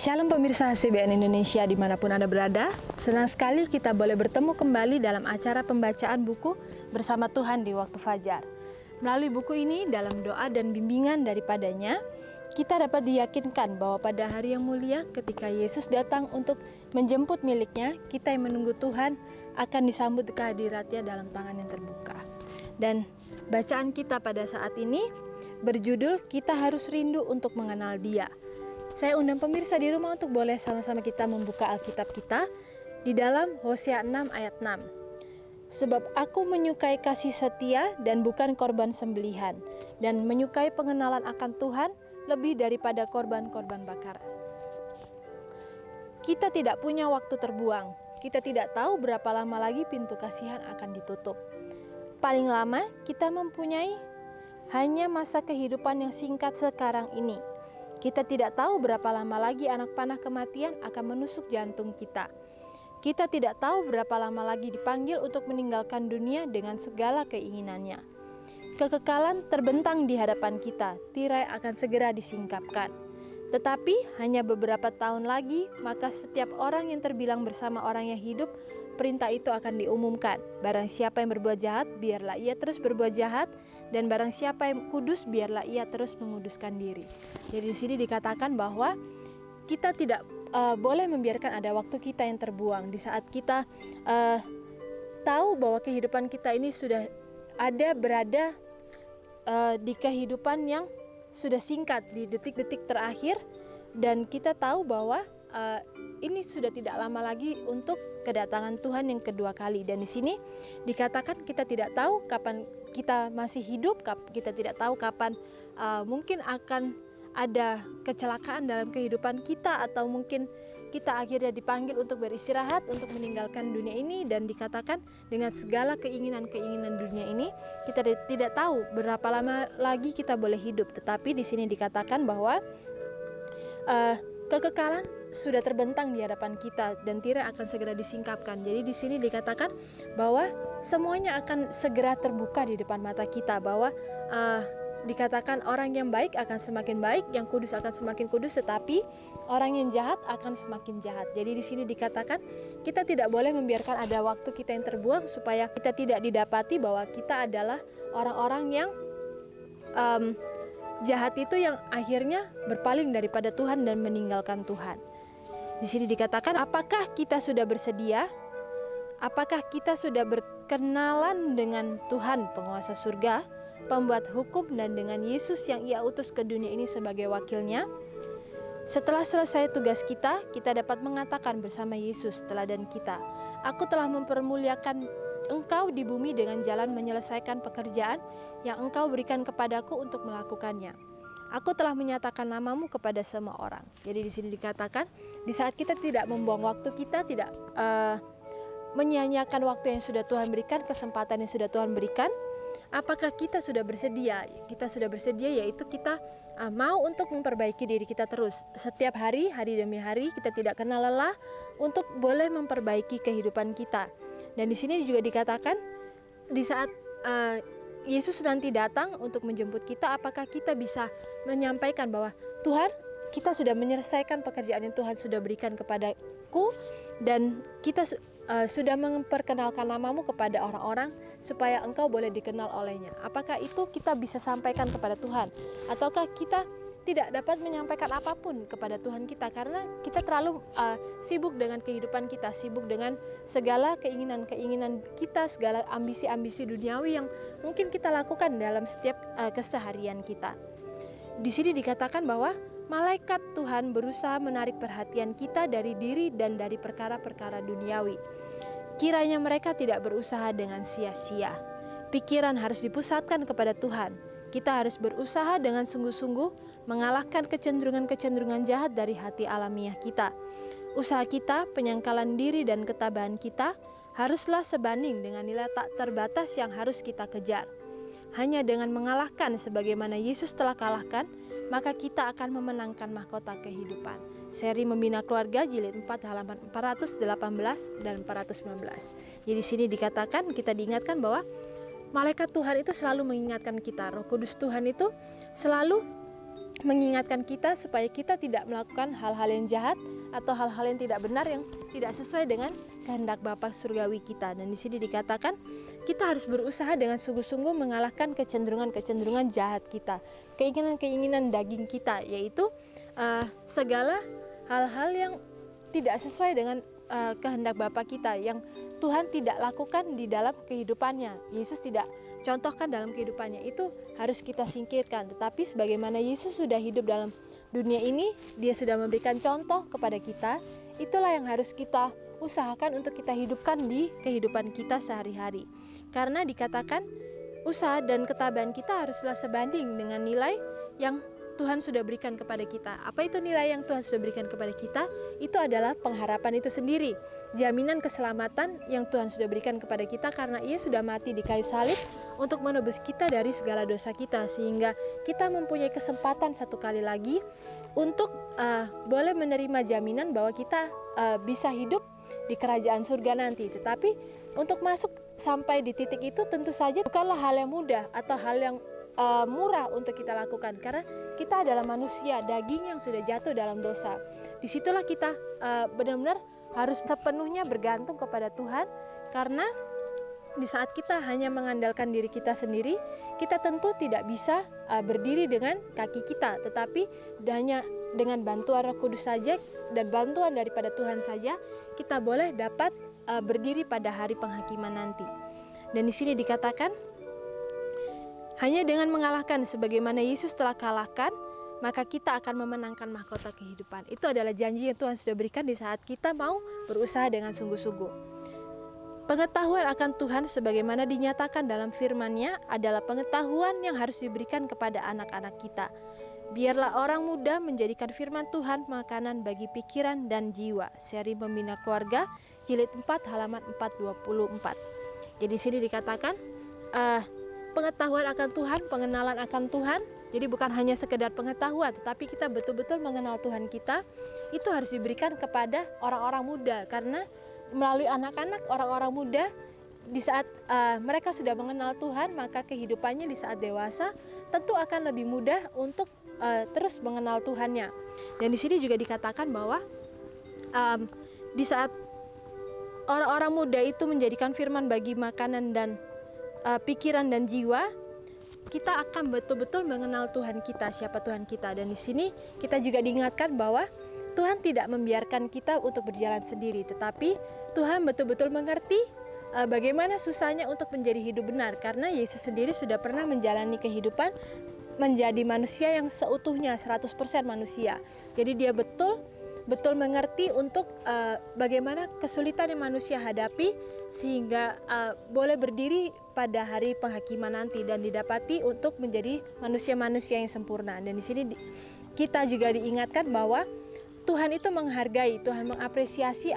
Shalom pemirsa HCBN Indonesia dimanapun Anda berada. Senang sekali kita boleh bertemu kembali dalam acara pembacaan buku bersama Tuhan di waktu fajar. Melalui buku ini, dalam doa dan bimbingan daripadanya, kita dapat diyakinkan bahwa pada hari yang mulia ketika Yesus datang untuk menjemput miliknya, kita yang menunggu Tuhan akan disambut kehadiratnya dalam tangan yang terbuka. Dan bacaan kita pada saat ini berjudul Kita Harus Rindu untuk Mengenal Dia. Saya undang pemirsa di rumah untuk boleh sama-sama kita membuka Alkitab kita di dalam Hosea 6 ayat 6. Sebab aku menyukai kasih setia dan bukan korban sembelihan, dan menyukai pengenalan akan Tuhan lebih daripada korban-korban bakaran. Kita tidak punya waktu terbuang. Kita tidak tahu berapa lama lagi pintu kasihan akan ditutup. Paling lama kita mempunyai hanya masa kehidupan yang singkat sekarang ini. Kita tidak tahu berapa lama lagi anak panah kematian akan menusuk jantung kita. Kita tidak tahu berapa lama lagi dipanggil untuk meninggalkan dunia dengan segala keinginannya. Kekekalan terbentang di hadapan kita, tirai akan segera disingkapkan. Tetapi hanya beberapa tahun lagi, maka setiap orang yang terbilang bersama orang yang hidup, perintah itu akan diumumkan. Barang siapa yang berbuat jahat, biarlah ia terus berbuat jahat, dan barang siapa yang kudus, biarlah ia terus menguduskan diri. Jadi di sini dikatakan bahwa kita tidak boleh membiarkan ada waktu kita yang terbuang. Di saat kita tahu bahwa kehidupan kita ini sudah berada di kehidupan yang sudah singkat, di detik-detik terakhir, dan kita tahu bahwa ini sudah tidak lama lagi untuk kedatangan Tuhan yang kedua kali. Dan di sini dikatakan kita tidak tahu kapan kita masih hidup, kita tidak tahu kapan mungkin akan ada kecelakaan dalam kehidupan kita, atau mungkin kita akhirnya dipanggil untuk beristirahat, untuk meninggalkan dunia ini. Dan dikatakan dengan segala keinginan-keinginan dunia ini, kita tidak tahu berapa lama lagi kita boleh hidup. Tetapi di sini dikatakan bahwa kekekalan sudah terbentang di hadapan kita dan tirai akan segera disingkapkan. Jadi di sini dikatakan bahwa semuanya akan segera terbuka di depan mata kita, bahwa dikatakan orang yang baik akan semakin baik, yang kudus akan semakin kudus, tetapi orang yang jahat akan semakin jahat. Jadi di sini dikatakan kita tidak boleh membiarkan ada waktu kita yang terbuang, supaya kita tidak didapati bahwa kita adalah orang-orang yang jahat itu, yang akhirnya berpaling daripada Tuhan dan meninggalkan Tuhan. Di sini dikatakan, apakah kita sudah bersedia? Apakah kita sudah berkenalan dengan Tuhan penguasa surga, pembuat hukum, dan dengan Yesus yang Ia utus ke dunia ini sebagai wakilnya? Setelah selesai tugas kita, kita dapat mengatakan bersama Yesus teladan kita, aku telah mempermuliakan engkau di bumi dengan jalan menyelesaikan pekerjaan yang engkau berikan kepadaku untuk melakukannya. Aku telah menyatakan namamu kepada semua orang. Jadi di sini dikatakan, di saat kita tidak membuang waktu, kita tidak menyia-nyiakan waktu yang sudah Tuhan berikan, kesempatan yang sudah Tuhan berikan. Apakah kita sudah bersedia? Kita sudah bersedia, yaitu kita mau untuk memperbaiki diri kita terus. Setiap hari, hari demi hari, kita tidak kenal lelah untuk boleh memperbaiki kehidupan kita. Dan di sini juga dikatakan, di saat Yesus nanti datang untuk menjemput kita, apakah kita bisa menyampaikan bahwa Tuhan, kita sudah menyelesaikan pekerjaan yang Tuhan sudah berikan kepadaku, dan kita sudah memperkenalkan namamu kepada orang-orang supaya engkau boleh dikenal olehnya. Apakah itu kita bisa sampaikan kepada Tuhan? Ataukah kita tidak dapat menyampaikan apapun kepada Tuhan kita karena kita terlalu sibuk dengan kehidupan kita, sibuk dengan segala keinginan-keinginan kita, segala ambisi-ambisi duniawi yang mungkin kita lakukan dalam setiap keseharian kita. Di sini dikatakan bahwa malaikat Tuhan berusaha menarik perhatian kita dari diri dan dari perkara-perkara duniawi. Kiranya mereka tidak berusaha dengan sia-sia. Pikiran harus dipusatkan kepada Tuhan. Kita harus berusaha dengan sungguh-sungguh mengalahkan kecenderungan-kecenderungan jahat dari hati alamiah kita. Usaha kita, penyangkalan diri, dan ketabahan kita haruslah sebanding dengan nilai tak terbatas yang harus kita kejar. Hanya dengan mengalahkan sebagaimana Yesus telah kalahkan, maka kita akan memenangkan mahkota kehidupan. Seri Membina Keluarga jilid 4 halaman 418 dan 419. Jadi di sini dikatakan, kita diingatkan bahwa malaikat Tuhan itu selalu mengingatkan kita. Roh Kudus Tuhan itu selalu mengingatkan kita supaya kita tidak melakukan hal-hal yang jahat atau hal-hal yang tidak benar yang tidak sesuai dengan kehendak Bapa surgawi kita. Dan di sini dikatakan kita harus berusaha dengan sungguh-sungguh mengalahkan kecenderungan-kecenderungan jahat kita, keinginan-keinginan daging kita, yaitu segala hal-hal yang tidak sesuai dengan kehendak Bapa kita, yang Tuhan tidak lakukan di dalam kehidupannya, Yesus tidak contohkan dalam kehidupannya, itu harus kita singkirkan. Tetapi sebagaimana Yesus sudah hidup dalam dunia ini, dia sudah memberikan contoh kepada kita, itulah yang harus kita usahakan untuk kita hidupkan di kehidupan kita sehari-hari. Karena dikatakan usaha dan ketabahan kita haruslah sebanding dengan nilai yang Tuhan sudah berikan kepada kita. Apa itu nilai yang Tuhan sudah berikan kepada kita? Itu adalah pengharapan itu sendiri, jaminan keselamatan yang Tuhan sudah berikan kepada kita karena Ia sudah mati di kayu salib untuk menebus kita dari segala dosa kita, sehingga kita mempunyai kesempatan satu kali lagi untuk boleh menerima jaminan bahwa kita bisa hidup di kerajaan surga nanti. Tetapi untuk masuk sampai di titik itu tentu saja bukanlah hal yang mudah atau hal yang murah untuk kita lakukan, karena kita adalah manusia daging yang sudah jatuh dalam dosa. Disitulah kita benar-benar harus sepenuhnya bergantung kepada Tuhan, karena di saat kita hanya mengandalkan diri kita sendiri, kita tentu tidak bisa berdiri dengan kaki kita, tetapi hanya dengan bantuan Roh Kudus saja dan bantuan daripada Tuhan saja kita boleh dapat berdiri pada hari penghakiman nanti. Dan di sini dikatakan hanya dengan mengalahkan sebagaimana Yesus telah kalahkan, maka kita akan memenangkan mahkota kehidupan. Itu adalah janji yang Tuhan sudah berikan di saat kita mau berusaha dengan sungguh-sungguh. Pengetahuan akan Tuhan sebagaimana dinyatakan dalam firman-Nya adalah pengetahuan yang harus diberikan kepada anak-anak kita. Biarlah orang muda menjadikan firman Tuhan makanan bagi pikiran dan jiwa. Seri Pembina Keluarga, jilid 4 halaman 424. Jadi di sini dikatakan pengetahuan akan Tuhan, pengenalan akan Tuhan. Jadi bukan hanya sekedar pengetahuan, tetapi kita betul-betul mengenal Tuhan kita. Itu harus diberikan kepada orang-orang muda, karena melalui anak-anak, orang-orang muda, di saat mereka sudah mengenal Tuhan, maka kehidupannya di saat dewasa tentu akan lebih mudah untuk terus mengenal Tuhannya. Dan di sini juga dikatakan bahwa di saat orang-orang muda itu menjadikan firman bagi makanan dan pikiran dan jiwa, kita akan betul-betul mengenal Tuhan kita, siapa Tuhan kita. Dan di sini kita juga diingatkan bahwa Tuhan tidak membiarkan kita untuk berjalan sendiri, tetapi Tuhan betul-betul mengerti bagaimana susahnya untuk menjadi hidup benar, karena Yesus sendiri sudah pernah menjalani kehidupan menjadi manusia yang seutuhnya 100% manusia. Jadi dia betul mengerti untuk bagaimana kesulitan yang manusia hadapi, sehingga boleh berdiri pada hari penghakiman nanti dan didapati untuk menjadi manusia-manusia yang sempurna. Dan di sini kita juga diingatkan bahwa Tuhan itu menghargai, Tuhan mengapresiasi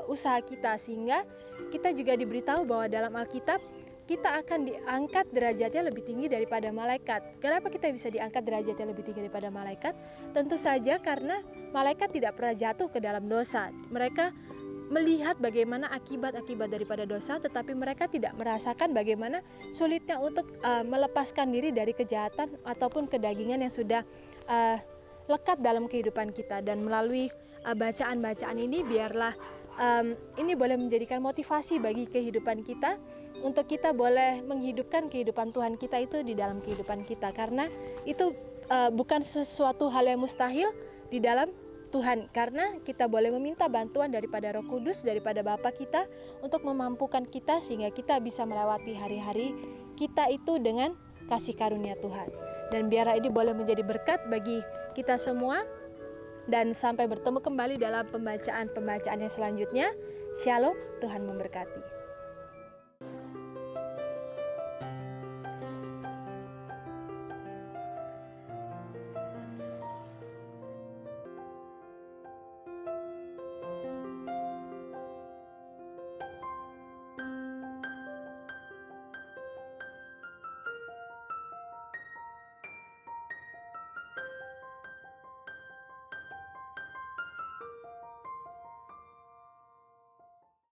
usaha kita, sehingga kita juga diberitahu bahwa dalam Alkitab kita akan diangkat derajatnya lebih tinggi daripada malaikat. Kenapa kita bisa diangkat derajatnya lebih tinggi daripada malaikat? Tentu saja karena malaikat tidak pernah jatuh ke dalam dosa. Mereka melihat bagaimana akibat-akibat daripada dosa, tetapi mereka tidak merasakan bagaimana sulitnya untuk melepaskan diri dari kejahatan ataupun kedagingan yang sudah lekat dalam kehidupan kita. Dan melalui bacaan-bacaan ini, biarlah ini boleh menjadikan motivasi bagi kehidupan kita, untuk kita boleh menghidupkan kehidupan Tuhan kita itu di dalam kehidupan kita, karena itu bukan sesuatu hal yang mustahil di dalam Tuhan, karena kita boleh meminta bantuan daripada Roh Kudus, daripada Bapa kita, untuk memampukan kita sehingga kita bisa melewati hari-hari kita itu dengan kasih karunia Tuhan. Dan biarlah ini boleh menjadi berkat bagi kita semua. Dan sampai bertemu kembali dalam pembacaan yang selanjutnya. Shalom, Tuhan memberkati.